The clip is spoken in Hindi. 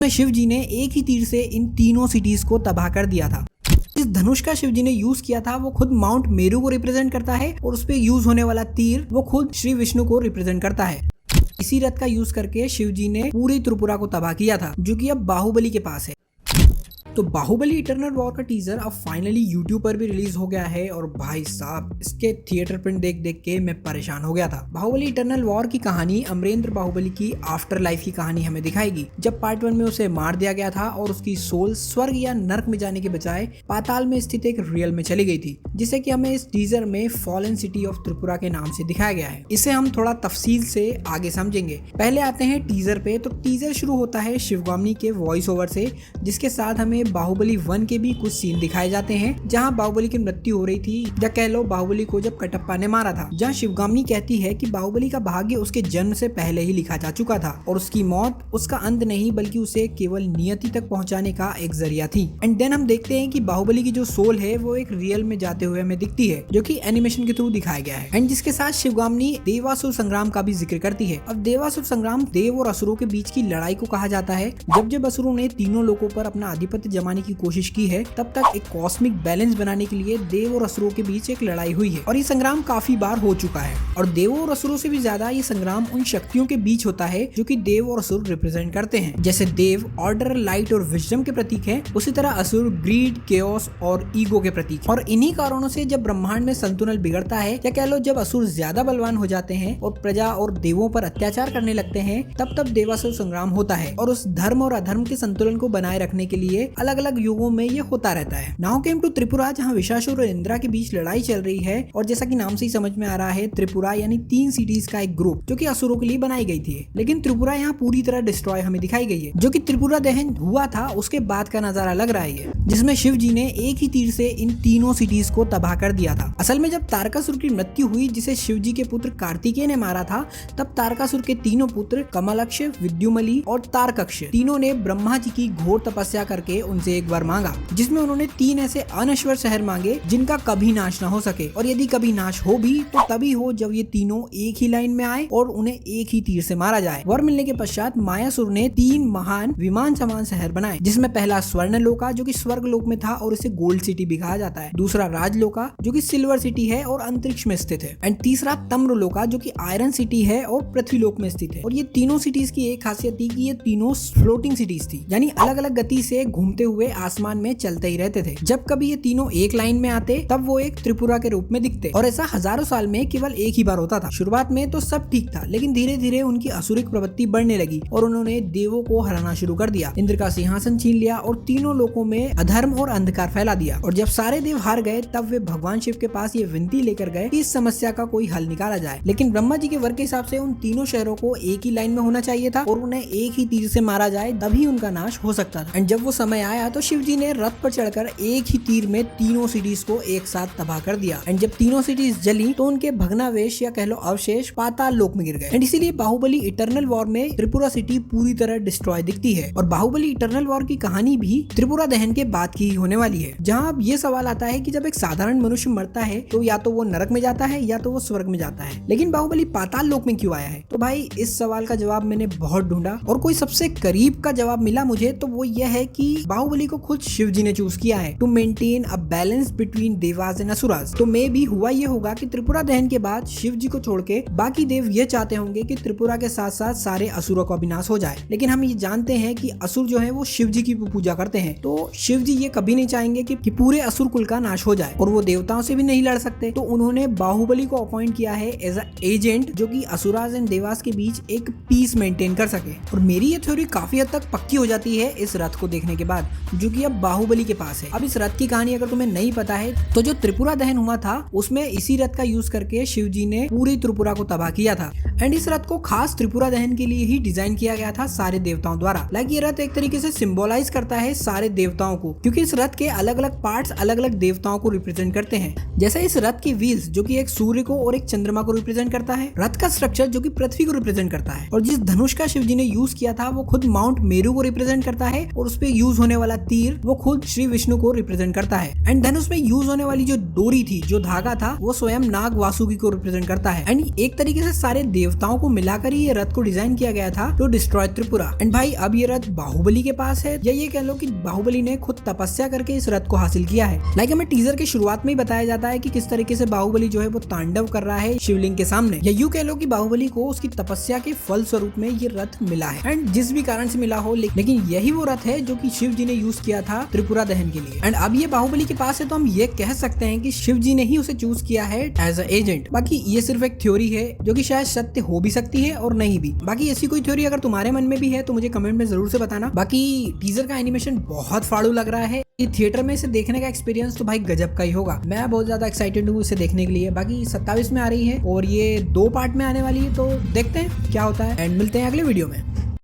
शिव जी ने एक ही तीर से इन तीनों सिटीज को तबाह कर दिया था। इस धनुष का शिव जी ने यूज किया था वो खुद माउंट मेरू को रिप्रेजेंट करता है और उस पे यूज होने वाला तीर वो खुद श्री विष्णु को रिप्रेजेंट करता है। इसी रथ का यूज करके शिव जी ने पूरी त्रिपुरा को तबाह किया था, जो कि अब बाहुबली के पास है। तो बाहुबली इटर्नल वॉर का टीजर अब फाइनली यूट्यूब पर भी रिलीज हो गया है और भाई साहब इसके थिएटर प्रिंट देख देख के मैं परेशान हो गया था। बाहुबली इटर्नल वॉर की कहानी अमरेंद्र बाहुबली की आफ्टर लाइफ की कहानी हमें दिखाएगी, जब पार्ट 1 में उसे मार दिया गया था और उसकी सोल स्वर्ग या नर्क में जाने के बजाय पाताल में स्थित एक रियल में चली गई थी, जिसे कि हमें इस टीजर में फॉलन सिटी ऑफ त्रिपुरा के नाम से दिखाया गया है। इसे हम थोड़ा तफसील से आगे समझेंगे। पहले आते हैं टीजर पे। तो टीजर शुरू होता है शिवगामी के वॉइस ओवर से, जिसके साथ हमें बाहुबली 1 के भी कुछ सीन दिखाए जाते हैं, जहां बाहुबली की मृत्यु हो रही थी, या कह लो बाहुबली को जब कटप्पा ने मारा था, जहां शिवगामी कहती है कि बाहुबली का भाग्य उसके जन्म से पहले ही लिखा जा चुका था और उसकी मौत उसका अंत नहीं बल्कि उसे केवल नियति तक पहुंचाने का एक जरिया थी। एंड देन हम देखते हैं कि बाहुबली की जो सोल है वो एक रियल में जाते हुए हमें दिखती है, जो कि एनिमेशन के थ्रू दिखाया गया है। एंड जिसके साथ शिवगामी देवासुर संग्राम का भी जिक्र करती है। अब देवासुर संग्राम देव और असुरों के बीच की लड़ाई को कहा जाता है। जब जब असुरों ने तीनों लोगों पर अपना आधिपत्य जमाने की कोशिश की है, तब तक एक कॉस्मिक बैलेंस बनाने के लिए देव और असुरों के बीच एक लड़ाई हुई है और ये संग्राम काफी बार हो चुका है। और देवों और असुरों से भी ज्यादा ये संग्राम उन शक्तियों के बीच होता है जो कि देव और असुर रिप्रेजेंट करते हैं। जैसे देव ऑर्डर, लाइट और विजडम के प्रतीक हैं, उसी तरह असुर ग्रीड, केओस और ईगो के प्रतीक। और इन्हीं कारणों से जब ब्रह्मांड में संतुलन बिगड़ता है, या कह लो जब असुर ज्यादा बलवान हो जाते हैं और प्रजा और देवों पर अत्याचार करने लगते हैं, तब तब देवासुर संग्राम होता है। और उस धर्म और अधर्म के संतुलन को बनाए रखने के लिए अलग अलग युगों में ये होता रहता है। नाउ केम टू त्रिपुरा, जहाँ विशासुर और इंद्रा के बीच लड़ाई चल रही है। और जैसा कि नाम से ही समझ में आ रहा है, त्रिपुरा यानी 3 सिटीज का एक ग्रुप जो कि असुरों के लिए बनाई गई थी। लेकिन त्रिपुरा यहाँ पूरी तरह डिस्ट्रॉय हमें दिखाई गई है। जो कि त्रिपुरा दहन हुआ था उसके बाद का नजारा लग रहा है, जिसमें शिव जी ने एक ही तीर से इन तीनों सिटीज को तबाह कर दिया था। असल में जब तारकासुर की मृत्यु हुई, जिसे शिव जी के पुत्र कार्तिकेय ने मारा था, तब तारकासुर के तीनों पुत्र कमलक्ष, विद्युमली और तारकक्ष तीनों ने ब्रह्मा जी की घोर तपस्या करके उनसे एक वर मांगा, जिसमें उन्होंने 3 ऐसे अनश्वर शहर मांगे जिनका कभी नाश न हो सके, और यदि कभी नाश हो भी तो तभी हो जब ये तीनों एक ही लाइन में आए और उन्हें एक ही तीर से मारा जाए। वर मिलने के पश्चात मायासुर ने 3 महान विमान समान शहर बनाए, जिसमें पहला स्वर्णलोका जो कि स्वर्ग लोक में था और इसे गोल्ड सिटी भी कहा जाता है, दूसरा राजलोका जो कि सिल्वर सिटी है और अंतरिक्ष में स्थित है, एंड तीसरा तम्रलोका जो कि आयरन सिटी है और पृथ्वीलोक में स्थित है। और ये तीनों सिटीज की एक खासियत थी कि ये तीनों फ्लोटिंग सिटीज थी, यानी अलग अलग गति से घूमते हुए आसमान में चलते ही रहते थे। जब कभी ये तीनों एक लाइन में आते तब वो एक त्रिपुरा के रूप में दिखते, और ऐसा हजारों साल में केवल एक ही बार होता था। शुरुआत में तो सब ठीक था, लेकिन धीरे धीरे उनकी असुरिक प्रवृत्ति बढ़ने लगी और उन्होंने देवों को हराना शुरू कर दिया, इंद्र का सिंहासन छीन लिया और तीनों लोकों में अधर्म और अंधकार फैला दिया। और जब सारे देव हार गए, तब वे भगवान शिव के पास ये विनती लेकर गए कि इस समस्या का कोई हल निकाला जाए। लेकिन ब्रह्मा जी के वर के हिसाब से उन तीनों शहरों को एक ही लाइन में होना चाहिए था और उन्हें एक ही तीर से मारा जाए, तभी उनका नाश हो सकता था। एंड जब वो समय आया तो शिव जी ने रथ पर चढ़कर एक ही तीर में तीनों सिटीज को एक साथ तबाह कर दिया। एंड जब तीनों सिटीज जली तो उनके भग्नावेश या कह लो अवशेष पाताल लोक में गिर गए। एंड इसीलिए बाहुबली इटर्नल वॉर में त्रिपुरा सिटी पूरी तरह डिस्ट्रॉय दिखती है। और बाहुबली इटर्नल वॉर की कहानी भी त्रिपुरा दहन के बाद की होने वाली है, जहाँ अब ये सवाल आता है कि जब एक साधारण मनुष्य मरता है तो या तो वो नरक में जाता है या तो वो स्वर्ग में जाता है, लेकिन बाहुबली पाताल लोक में क्यों आया है? तो भाई इस सवाल का जवाब मैंने बहुत ढूंढा और कोई सबसे करीब का जवाब मिला मुझे, तो वो ये है कि बाहुबली को खुद शिव जी ने चूज किया है to maintain a balance between devas and asuras. तो मे भी हुआ ये होगा कि त्रिपुरा दहन के बाद शिव जी को छोड़ के बाकी देव ये चाहते होंगे कि त्रिपुरा के साथ साथ सारे असुरों का विनाश हो जाए। लेकिन हम ये जानते हैं कि असुर जो है वो शिव जी की पूजा करते हैं, तो शिव जी ये कभी नहीं चाहेंगे कि पूरे असुर कुल का नाश हो जाए, और वो देवताओं से भी नहीं लड़ सकते। तो उन्होंने बाहुबली को अपॉइंट किया है एज अ एजेंट, जो कि असुरास एंड देवास के बीच एक पीस मेंटेन कर सके। और मेरी ये थ्योरी काफी हद तक पक्की हो जाती है इस रथ को देखने के बाद, जो कि अब बाहुबली के पास है। अब इस रथ की कहानी अगर तुम्हें नहीं पता है, तो जो त्रिपुरा दहन हुआ था उसमें इसी रथ का यूज करके शिव जी ने पूरी त्रिपुरा को तबाह किया था। एंड इस रथ को खास त्रिपुरा दहन के लिए ही डिजाइन किया गया था सारे देवताओं द्वारा। लाइक ये रथ एक तरीके से सिंबलाइज करता है सारे देवताओं को, क्योंकि इस रथ के अलग अलग पार्ट्स अलग अलग देवताओं को रिप्रेजेंट करते हैं। जैसे इस रथ के व्हील्स जो कि एक सूर्य को और एक चंद्रमा को रिप्रेजेंट करता है, रथ का स्ट्रक्चर जो कि पृथ्वी को रिप्रेजेंट करता है, और जिस धनुष का शिव जी ने यूज किया था वो खुद माउंट मेरू को रिप्रेजेंट करता है, और उस पे यूज होने वाला तीर वो खुद श्री विष्णु को रिप्रेजेंट करता है। एंड देन उसमें यूज होने वाली जो डोरी थी, जो धागा था, वो स्वयं नाग वासुकी को रिप्रेजेंट करता है। एंड एक तरीके से सारे देवताओं को मिलाकर ही ये रथ को डिजाइन किया गया था टू डिस्ट्रॉय त्रिपुरा। एंड भाई अब ये रथ बाहुबली के पास है, या ये कह लो कि बाहुबली ने खुद तपस्या करके इस रथ को हासिल किया है। लाइक हमें टीजर के शुरुआत में ही बताया जाता है कि किस तरीके से बाहुबली जो है वो तांडव कर रहा है शिवलिंग के सामने, या यूं कह लो कि बाहुबली को उसकी तपस्या के फल स्वरूप में ये रथ मिला है। एंड जिस भी कारण से मिला हो, लेकिन यही वो रथ है जो कि शिव जी ने यूज किया था त्रिपुरा दहन के लिए। एंड अब ये बाहुबली के पास है, तो हम ये कह सकते हैं कि शिव जी ने ही उसे चूज किया है एज अ एजेंट। बाकी ये सिर्फ एक थ्योरी है जो कि शायद सत्य हो भी सकती है और नहीं भी। बाकी ऐसी कोई थ्योरी अगर तुम्हारे मन में भी है तो मुझे कमेंट में जरूर से बताना। बाकी टीजर का एनिमेशन बहुत फाड़ू लग रहा है। थिएटर में इसे देखने का एक्सपीरियंस तो भाई गजब का ही होगा। मैं बहुत ज्यादा एक्साइटेड हूँ इसे देखने के लिए। बाकी 27 में आ रही है और ये 2 पार्ट में आने वाली है, तो देखते हैं क्या होता है। एंड मिलते हैं अगले वीडियो में।